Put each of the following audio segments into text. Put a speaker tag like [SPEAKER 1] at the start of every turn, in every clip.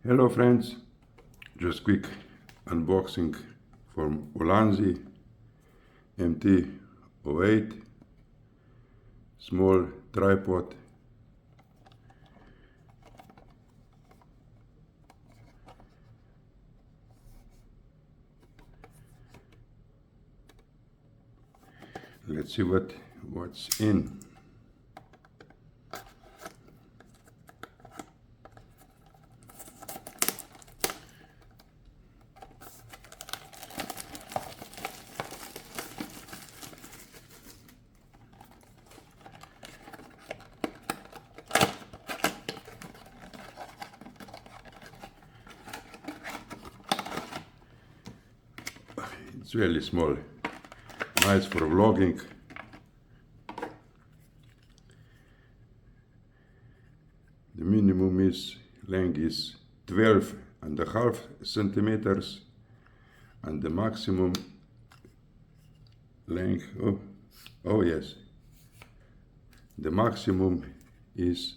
[SPEAKER 1] Hello friends, just quick unboxing from Ulanzi MT08 small tripod. Let's see what's in. It's really small, nice for vlogging. The minimum length is 12.5 centimeters, and the maximum length, oh yes, the maximum is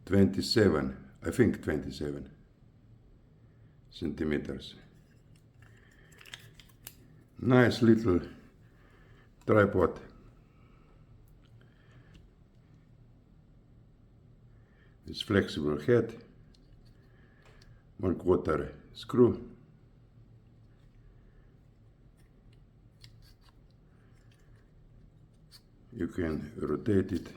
[SPEAKER 1] 27, I think 27 centimeters. Nice little tripod. It's flexible head, 1/4 screw. You can rotate it.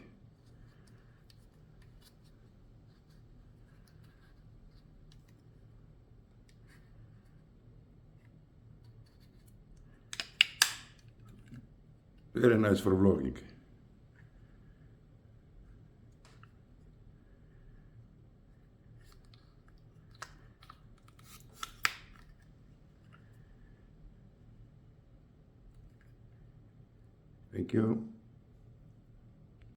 [SPEAKER 1] Very nice for vlogging. Thank you.